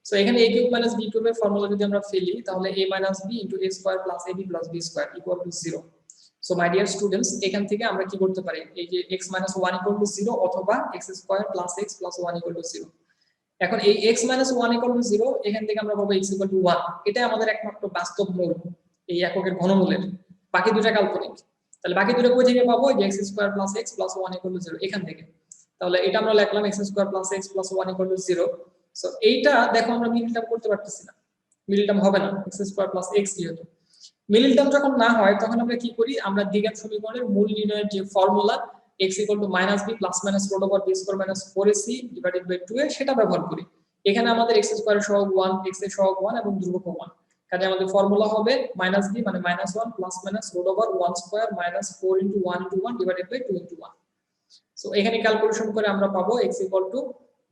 সো এখানে a কিউব মাইনাস b কিউবের ফর্মুলা যদি আমরা ফেলি, তাহলে a minus b into a square plus ab plus b square equal to 0। So my dear students, এখান থেকে আমরা কি করতে পারি, এই যে x মাইনাস 1 ইকুয়াল টু 0 অথবা x square plus x plus 1 equal to 0। এখন এই x মাইনাস 1 ইকুয়াল টু 0, এখান থেকে আমরা পাবো x ইকুয়াল টু 1। এটা আমাদের একমাত্র বাস্তব মূল এই এককের ঘনমূলের, বাকি দুটো কাল্পনিক। তাহলে বাকি দুটো কই থেকে পাবো? যে x square plus x plus 1 equal to 0, এখান থেকে। তাহলে এটা আমরা লিখলাম x square plus x plus 1 equal to 0। So এইটা দেখো আমরা মিডল টার্ম করতে পারতেছি না, মিডল টার্ম হবে না x স্কয়ার প্লাস x যেহেতু। মিডল টার্ম যখন না হয় তখন আমরা কি করি, আমরা দ্বিঘাত সমীকরণের মূল নির্ণয়ের যে formula x equal to minus b plus minus root over b square minus 4ac divided by 2a সেটা ব্যবহার করি। এখানে আমাদের x স্কয়ারের সহগ 1, x এর সহগ 1 এবং ধ্রুবক 1, কাজে আমাদের ফর্মুলা হবে মাইনাস b মানে minus 1 plus minus root over 1 square minus 4 into 1 into 1 divided by 2 into 1। So এখানে ক্যালকুলেশন করে আমরা পাবো x equal to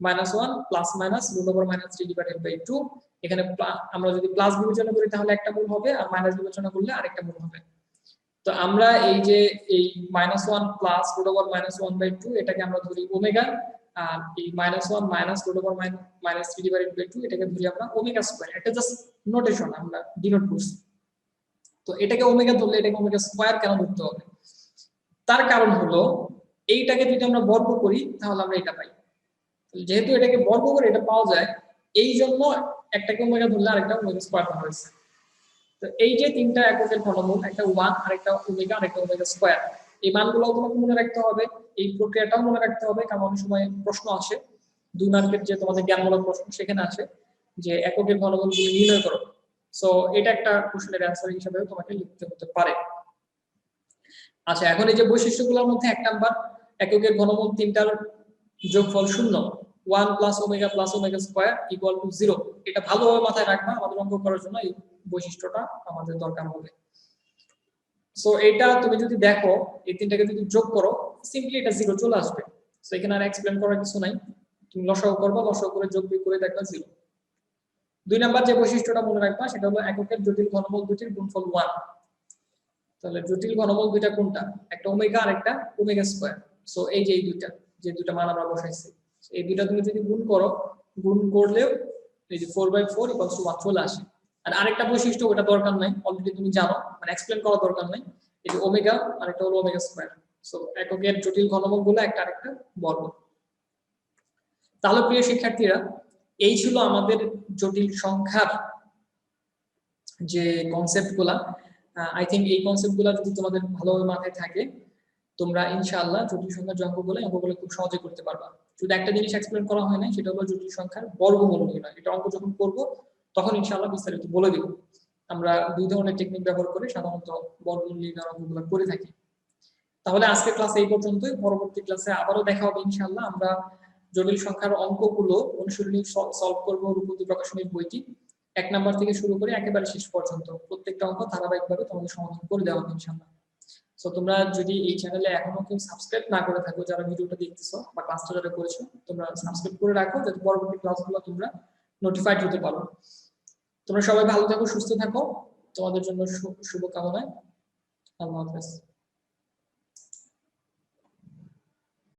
-1 plus minus root over -3 divided by 2। এখানে আমরা যদি প্লাস বিবেচনা করি তাহলে একটা মূল হবে, আর মাইনাস বিবেচনা করলে আরেকটা মূল হবে। তো আমরা এই যে এই -1 প্লাস রুট ওভার -1/2 এটাকে আমরা ধরি ওমেগা, আর এই -1 minus root over -3 divided by 2 এটাকে ধরি আমরা ওমেগা স্কয়ার। এটা জাস্ট নোটেশন আমরা ডিনোট করছি। তো এটাকে ওমেগা ধরলে এটাকে ওমেগা স্কয়ার কেন ধরতে হবে, তার কারণ হলো এইটাকে যদি আমরা বর্গ করি তাহলে আমরা এটা পাই। যেহেতু এটাকে বর্গ করে এটা পাওয়া যায়, এই জন্য একটাকে ওমেগা ধরলে আরেকটা ওমেগা স্কয়ার ধরা হয়েছে। তো এই যে তিনটা এককের ঘনমূল, একটা 1 আরেকটা ওমেগা আরেকটা ওমেগা স্কয়ার, এই মানগুলো তোমাকে মনে রাখতে হবে, এই প্রক্রিয়াটাও মনে রাখতে হবে, কারণ অনেক সময় প্রশ্ন আসে 2 মার্কের যে তোমাদের জ্ঞানমূলক প্রশ্ন সেখানে আসে যে এককের ঘনমূলগুলো নির্ণয় করো। সো এটা একটা কোশ্চেনের অ্যানসার হিসেবে তোমাকে লিখতে হতে পারে। আচ্ছা, এখন এই যে বৈশিষ্ট্যগুলোর মধ্যে এক নাম্বার, এককের ঘনমূল তিনটার যোগফল 0, 1 plus omega square equal to 0। এটা ভালোভাবে মাথায় রাখবা, আমাদের অঙ্ক করার জন্য এই বৈশিষ্ট্যটা আমাদের দরকার হবে। সো এটা তুমি যদি দেখো এই তিনটাকে যদি যোগ করো সিম্পলি এটা 0 চলে আসবে। সো এখানে আর এক্সপ্লেইন করার কিছু নাই, তুমি লসাগু করবা, লসাগু করে যোগ বিয়োগ করে দেখবা 0। 2 নাম্বার যে বৈশিষ্ট্যটা মনে রাখবা সেটা হলো এককের জটিল ঘনমূল দুটির গুণফল 1। তাহলে জটিল ঘনমূল দুইটা কোনটা, একটা ওমেগা আর একটা ওমেগা স্কয়ার। সো এই যে এই দুইটা মান আমরা বসাইছি, এই দুইটা তুমি যদি গুণ করো, গুণ করলেও এই যে 4/4 1 চলে আসে। আর আরেকটা বৈশিষ্ট্য ওটা দরকার নাই, অলরেডি তুমি জানো, মানে এক্সপ্লেইন করা দরকার নাই। এই যে ওমেগা আর একটা হলো ওমেগা স্কয়ার। সো এককের জটিল ঘনমূলগুলো একটা আরেকটা বর্গ। তাহলে প্রিয় শিক্ষার্থীরা, এই ছিল আমাদের জটিল সংখ্যার যে কনসেপ্টগুলা। আই থিংক এই কনসেপ্টগুলো যদি তোমাদের ভালোভাবে মাথায় থাকে, তোমরা ইনশাআল্লাহ জটিল সংখ্যার যে অঙ্কগুলো খুব সহজে করতে পারবা। শুধু একটা জিনিস এক্সপ্লেন করা হয় না, সেটা হলো জটিল সংখ্যার বর্গমূল নির্ণয়। এটা অঙ্ক যখন করব তখন ইনশাআল্লাহ বিস্তারিত বলে দেব। আমরা দুই ধরনের টেকনিক ব্যবহার করে সাধারণত বর্গমূল নির্ণয়ের অঙ্কগুলো করে থাকি। তাহলে আজকের ক্লাসে এই পর্যন্তই, পরবর্তী ক্লাসে আবারও দেখা হবে ইনশাআল্লাহ। আমরা জটিল সংখ্যার অঙ্কগুলো অনুশীলনী সলভ করব রূপতী প্রকাশনীর বইটি 1 নাম্বার থেকে শুরু করে একেবারে শেষ পর্যন্ত প্রত্যেকটা অঙ্ক ধারাবাহিকভাবে তোমাদের সমাধান করে দেওয়া হবে ইনশাআল্লাহ। সো তোমরা যদি এই চ্যানেলে এখনো কেউ সাবস্ক্রাইব না করে থাকো, যারা ভিডিওটা দেখতেছো বা ক্লাসটা যারা করেছো, তোমরা সাবস্ক্রাইব করে রাখো যাতে পরবর্তী ক্লাসগুলো তোমরা নোটিফাইড হতে পারো। তোমরা সবাই ভালো থাকো, সুস্থ থাকো, তোমাদের জন্য শুভকামনায়। আল্লাহ হাফেজ।